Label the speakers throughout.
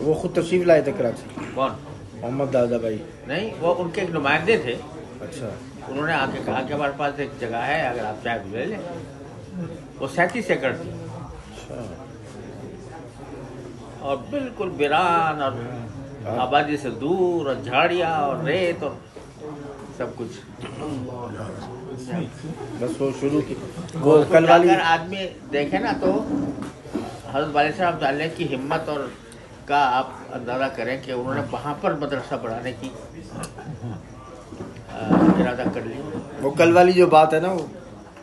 Speaker 1: وہ خود تشریف لائے تھے کراچی؟
Speaker 2: کون؟
Speaker 1: محمد دادا بھائی؟
Speaker 2: نہیں، وہ ان کے ایک نمائندے تھے.
Speaker 1: اچھا.
Speaker 2: انہوں نے آ کے کہا کہ ہمارے پاس ایک جگہ ہے، اگر آپ چاہیں تو لے لیں. وہ 37 ایکڑ تھی اور بالکل ویران اور آبادی سے دور اور جھاڑیاں اور ریت اور سب کچھ.
Speaker 1: بس وہ شروع کی وہ کل والی.
Speaker 2: اگر آدمی دیکھے نا تو حضرت والد صاحب ڈالنے کی ہمت اور کا آپ اندازہ کریں کہ انہوں نے وہاں پر مدرسہ بڑھانے کی ارادہ کر لی.
Speaker 1: وہ کل والی جو بات ہے نا وہ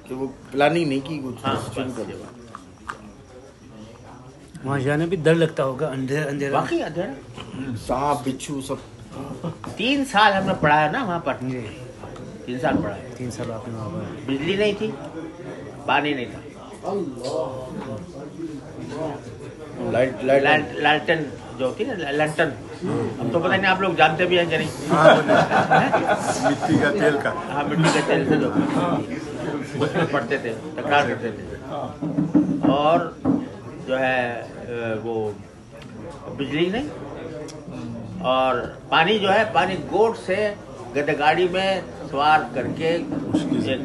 Speaker 1: کہ وہ پلاننگ نہیں کی کچھ.
Speaker 2: ہاں،
Speaker 1: شروع کر دیا.
Speaker 3: وہاں جانے بھی ڈر لگتا ہوگا، اندھیرا.
Speaker 2: واقعی اندھیرا،
Speaker 1: سانپ بچھو سب.
Speaker 2: 3 سال ہم نے پڑھایا نا وہاں پر. 3 سال پڑھایا.
Speaker 3: 3 سال آپ نے وہاں پر.
Speaker 2: بجلی نہیں تھی، پانی نہیں تھا. لالٹن جو ہوتی نا، لنٹن، اب تو پتہ نہیں آپ لوگ جانتے بھی ہیں کہ نہیں.
Speaker 4: مٹی کا تیل کا.
Speaker 2: ہاں، مٹی کے تیل سے جو اس میں پڑھتے تھے، تکرار کرتے تھے. اور جو ہے وہ بجلی نہیں، اور پانی جو ہے، پانی گوٹ سے گدے گاڑی میں سوار کر کے ایک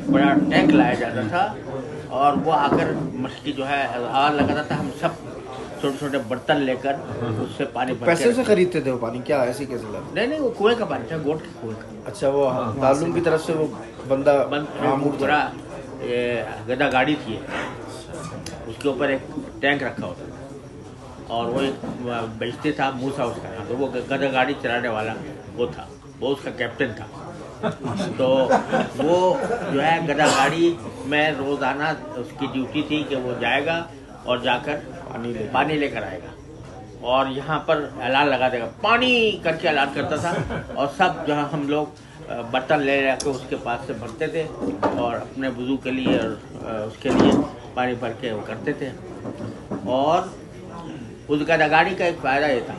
Speaker 2: بڑا ٹینک لایا جاتا تھا اور وہ آ کر مشکی جو ہے آگ لگاتا تھا. ہم سب چھوٹے چھوٹے برتن لے کر اس سے پانی بھر کے.
Speaker 1: پیسے سے خریدتے تھے وہ پانی؟ کیا ایسے کیسے لگا؟
Speaker 2: نہیں، وہ کنویں کا پانی تھا، گوٹ کے کنویں کا.
Speaker 1: اچھا. وہ تعلیم کی طرف سے وہ بندہ
Speaker 2: پورا گدا گاڑی تھی، اس کے اوپر ایک ٹینک رکھا ہوتا تھا اور وہ ایک بیچتے تھا موسا اس کا نام. تو وہ گدا گاڑی چلانے والا وہ تھا، وہ اس کا کیپٹن تھا. تو وہ جو ہے گدا گاڑی میں روزانہ اس کی ڈیوٹی تھی کہ وہ جائے گا اور جا کر پانی لے کر آئے گا اور یہاں پر اعلان لگا دے گا، پانی کر کے اعلان کرتا تھا. اور سب جہاں ہم لوگ برتن لے کے اس کے پاس سے بھرتے تھے اور اپنے وضو کے لیے اور اس کے لیے پانی بھر کے وہ کرتے تھے. اور اس گدا گاڑی کا ایک فائدہ یہ تھا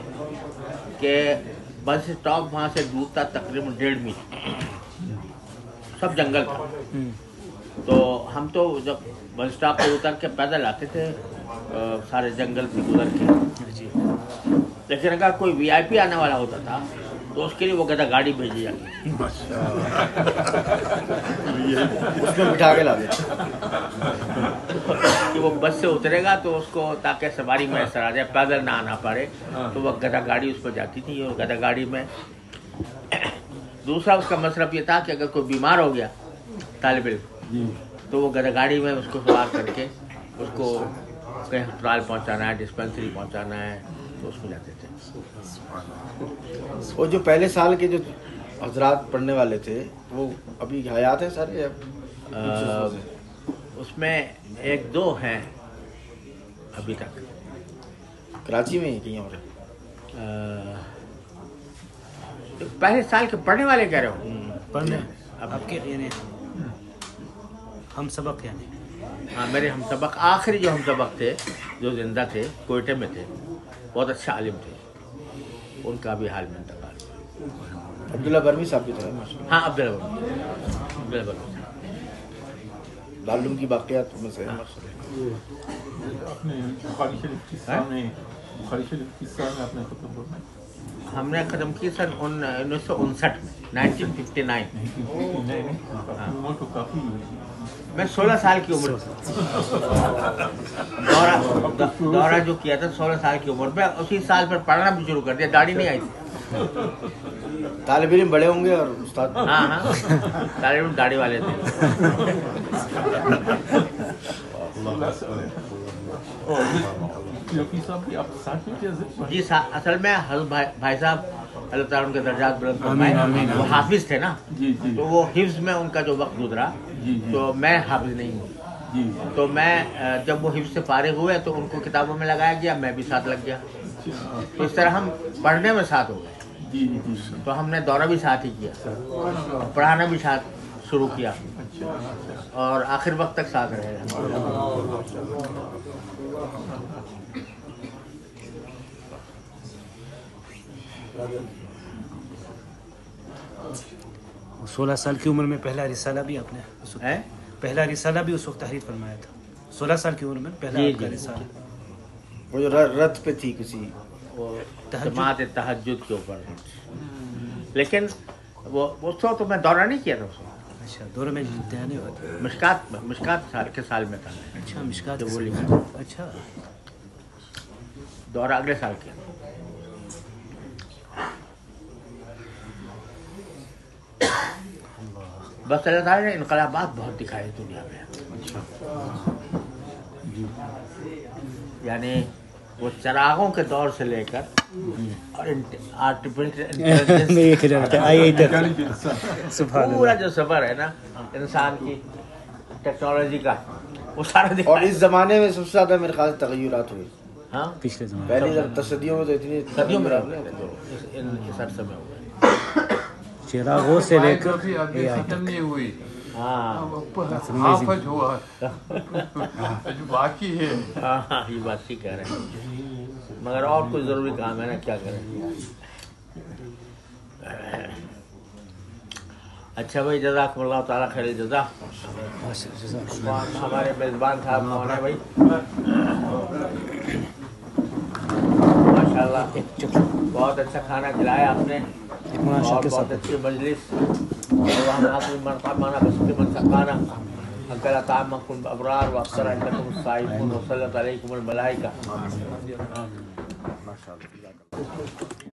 Speaker 2: کہ بس اسٹاپ وہاں سے دور تھا تقریباً 1.5 میل، سب جنگل تھا. تو ہم تو جب بس اسٹاپ پہ اتر کے پیدل آتے تھے سارے جنگل سے گزر کے. لیکن اگر کوئی VIP آنے والا ہوتا تھا تو اس کے لیے وہ گدا گاڑی بھیجی جاتی
Speaker 1: اس میں بٹھا کے لا دیا
Speaker 2: کہ وہ بس سے اترے گا تو اس کو تاکہ سواری میسر آ جائے، پیدل نہ آنا پڑے. تو وہ گدا گاڑی اس پر جاتی تھی اور گدا گاڑی میں دوسرا اس کا مصرف یہ تھا کہ اگر کوئی بیمار ہو گیا طالب علم تو وہ گدا گاڑی میں اس کو سوار کر کے اس کو کہیں ہسپتال پہنچانا ہے، ڈسپینسری پہنچانا ہے، تو اس میں جاتے تھے.
Speaker 1: وہ جو پہلے سال کے جو حضرات پڑھنے والے تھے وہ ابھی حیات ہیں سارے؟
Speaker 2: اس میں 1-2 ہیں ابھی تک.
Speaker 1: کراچی میں کہیں اور؟
Speaker 2: پہلے سال کے پڑھنے والے کہہ رہے ہو؟
Speaker 3: پڑھنے آپ کے یعنی ہم سبق یعنی؟
Speaker 2: ہاں، میرے ہم سبق آخری جو ہم سبق تھے جو زندہ تھے کوئٹے میں تھے، بہت اچھا عالم تھے، ان کا بھی حال میں انتقال.
Speaker 1: عبداللہ برمی صاحب بھی تھے؟
Speaker 2: ہاں، عبداللہ برمی.
Speaker 1: تعلم کی باقیات میں سے
Speaker 2: ہم نے ختم کی سن 1959 میں، 1959. میں 16 سال کی عمر دورہ جو کیا تھا 16 سال کی عمر میں، اسی سال پر پڑھنا بھی شروع کر دیا. داڑھی نہیں آئی تھی.
Speaker 1: طالب علم بڑے ہوں گے اور استاد؟
Speaker 2: ہاں، طالب علم داڑھی والے تھے. جی اصل میں حضرت بھائی صاحب اللہ تعالیٰ ان کے درجات بلند فرمائے، وہ حافظ تھے نا، تو وہ حفظ میں ان کا جو وقت گزرا تو میں حافظ نہیں ہوں. تو میں جب وہ حفظ سے فارغ ہوئے تو ان کو کتابوں میں لگایا گیا، میں بھی ساتھ لگ گیا. تو اس طرح ہم پڑھنے میں ساتھ ہو گئے. تو ہم نے دورہ بھی ساتھ ہی کیا، پڑھانا بھی ساتھ شروع کیا اور آخر وقت تک ساتھ رہے.
Speaker 3: 16 سال کی عمر میں پہلا رسالہ بھی آپ نے پہلا رسالہ بھی اس وقت تحریر فرمایا تھا. 16 سال کی عمر میں پہلا آپ کا رسالہ.
Speaker 1: وہ جو رت پہ تھی کسی
Speaker 2: وہ جماعت تہجد کے اوپر. لیکن وہ اس وقت تو میں دورہ نہیں کیا تھا اس وقت.
Speaker 3: اچھا دورے میں امتحان ہوا تھا.
Speaker 2: مشکات سال کے سال میں تھا.
Speaker 3: اچھا مشکات
Speaker 2: وہ لکھا.
Speaker 3: اچھا
Speaker 2: دورہ اگلے سال کیا. بس اللہ تعالیٰ نے انقلابات بہت دکھائے دنیا میں. یعنی وہ چراغوں کے دور سے لے کر اور پورا جو سفر ہے نا انسان کی ٹیکنالوجی کا وہ سارا
Speaker 1: اور
Speaker 2: دکھایا.
Speaker 1: اس زمانے میں سب سے زیادہ میرے خیال سے تغیرات ہوئی.
Speaker 2: ہاں
Speaker 3: پچھلے زمانے
Speaker 1: پہلی صدیوں میں تو اتنی
Speaker 2: صدیوں میں
Speaker 1: تغیرات نہیں
Speaker 2: اس عرصے میں ہوئے.
Speaker 3: چراغوں سے لے کر
Speaker 4: بھی ابھی ختم نہیں ہوئی.
Speaker 2: ہاں
Speaker 4: حافظ ہوا جو باقی ہے.
Speaker 2: ہاں یہ بات ٹھیک کہہ رہے ہیں مگر اور کوئی ضروری کام ہے نا کیا کریں. اچھا بھائی جزاکم اللہ تعالیٰ خیر جزا. ہمارے میزبان صاحب کون ہے بھائی؟ ماشاء اللہ بہت اچھا کھانا کھلایا آپ نے اور بہت اچھی مجلس. مرتبہ بس من سقانا اکل طعامکم الابرار واکثر عندکم الصائمون وصلت علیکم الملائکہ.